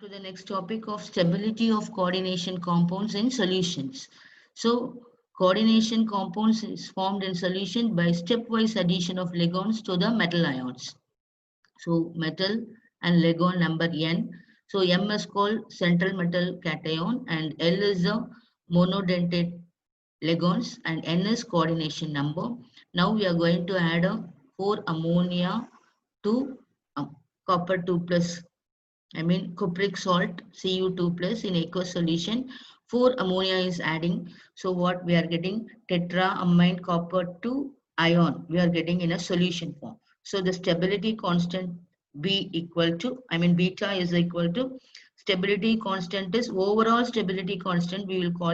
to the next topic of stability of coordination compounds in solutions. So, coordination compounds is formed in solution by stepwise addition of ligands to the metal ions. So, metal and ligan number N. So, M is called central metal cation and L is the monodentate ligands and N is coordination number. Now, we are going to add a 4 ammonia to copper 2 plus cupric salt Cu2 plus in aqueous solution. 4 ammonia is adding. So what we are getting tetraamine copper 2 ion we are getting in a solution form. So the stability constant B equal to beta is equal to stability constant is overall stability constant. We will call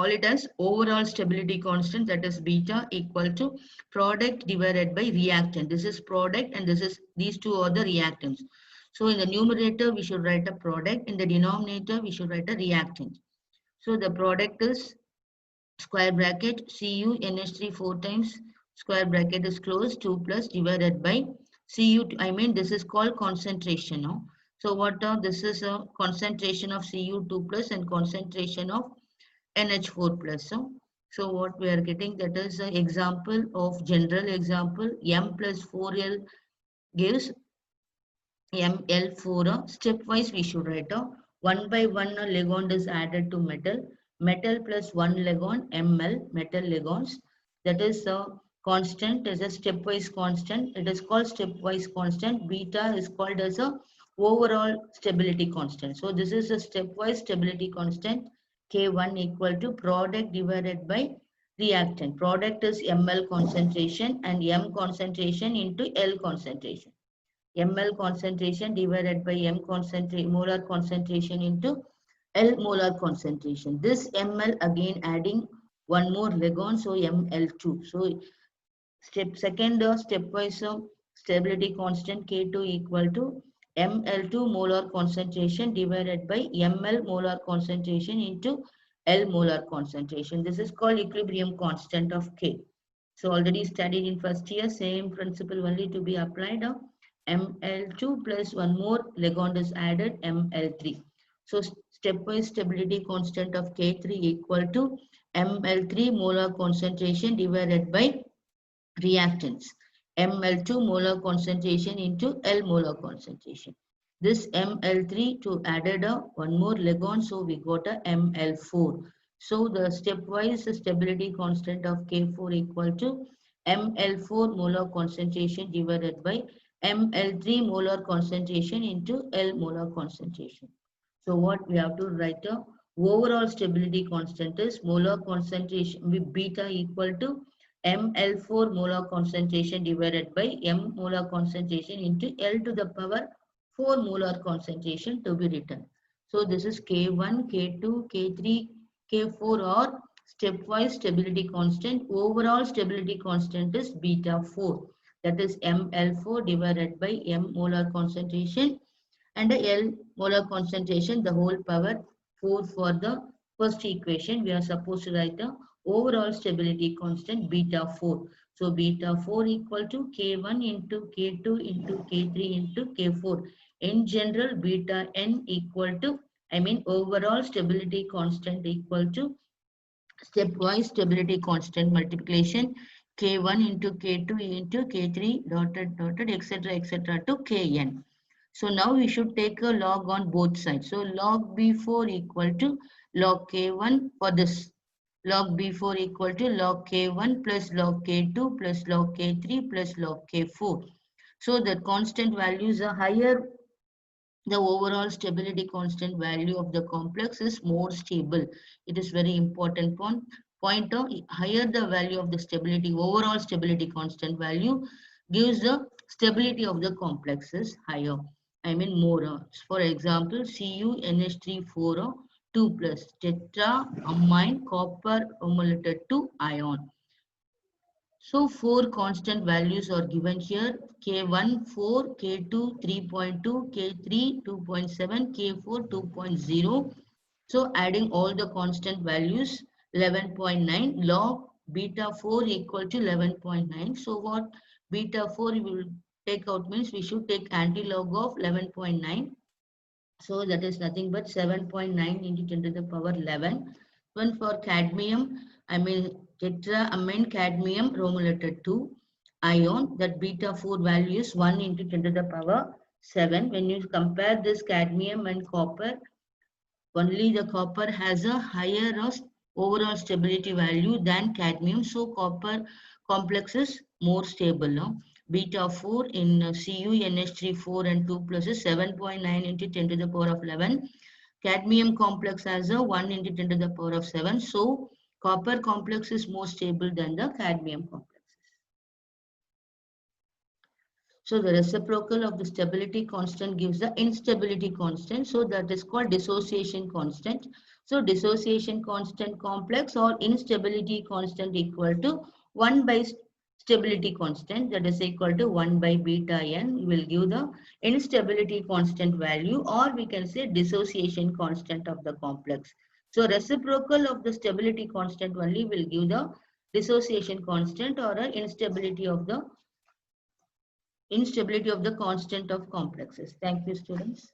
it as overall stability constant, that is beta equal to product divided by reactant. This is product and these two are the reactants. So in the numerator we should write a product, in the denominator we should write a reactant. So the product is square bracket CuNH3 4 times square bracket is closed 2 plus divided by Cu2, this is called concentration. No? So this is a concentration of Cu2 plus and concentration of NH4 plus. So what we are getting, that is an example of general example. M plus 4L gives ML4. Stepwise we should write a 1 by 1 a ligand is added to metal. Metal plus 1 ligand Ml metal ligands. That is a constant, is a stepwise constant. It is called stepwise constant. Beta is called as a overall stability constant. So this is a stepwise stability constant. K1 equal to product divided by reactant. Product is ml concentration and m concentration into L concentration. Ml concentration divided by m molar concentration into L molar concentration. This ml again adding one more ligand, so ml2. So stepwise stability constant K2 equal to ml2 molar concentration divided by ml molar concentration into L molar concentration. This is called equilibrium constant of K. So already studied in first year, same principle only to be applied. ml2 plus one more ligand is added, ml3. So stepwise stability constant of K3 equal to ml3 molar concentration divided by reactants. ml2 molar concentration into L molar concentration. This ml3 to added one more ligand, so we got a ml4. So the stepwise stability constant of K4 equal to ml4 molar concentration divided by ml3 molar concentration into L molar concentration. So what we have to write a overall stability constant is molar concentration with beta equal to ml4 molar concentration divided by m molar concentration into L to the power 4 molar concentration to be written. So this is K1, K2, K3, K4 or stepwise stability constant. Overall stability constant is beta 4. That is ml4 divided by m molar concentration and the L molar concentration, the whole power 4 for the first equation. We are supposed to write the overall stability constant beta 4. So beta 4 equal to K1 into K2 into K3 into K4. In general, beta n equal to, overall stability constant equal to stepwise stability constant multiplication K1 into K2 into K3 dotted etc. to Kn. So now we should take a log on both sides. So log B4 equal to log K1 for this. Log B4 equal to log K1 plus log K2 plus log K3 plus log K4. So the constant values are higher. The overall stability constant value of the complex is more stable. It is very important point. Higher the value of the stability, overall stability constant value gives the stability of the complex is higher. More. For example, CuNH3 2 plus tetraamine copper amalgamated 2 ion. So 4 constant values are given here. K1 4, K2 3.2, K3 2.7, K4 2.0. So adding all the constant values 11.9, log beta 4 equal to 11.9. So what beta 4 we will take out means we should take antilog of 11.9. So that is nothing but 7.9 into 10 to the power 11. One for cadmium, I mean tetraamine cadmium bromolated 2 ion, that beta 4 value is 1 into 10 to the power 7. When you compare this cadmium and copper, only the copper has a higher overall stability value than cadmium. So copper complex is more stable. No? Beta 4 in CuNH3 4 and 2 plus is 7.9 into 10 to the power of 11. Cadmium complex has a 1 into 10 to the power of 7. So copper complex is more stable than the cadmium complex. So the reciprocal of the stability constant gives the instability constant. So that is called dissociation constant. So dissociation constant complex or instability constant equal to 1 by stability constant, that is equal to 1 by beta n. We will give the instability constant value, or we can say dissociation constant of the complex. So reciprocal of the stability constant only will give the dissociation constant or instability of the constant of complexes. Thank you, students.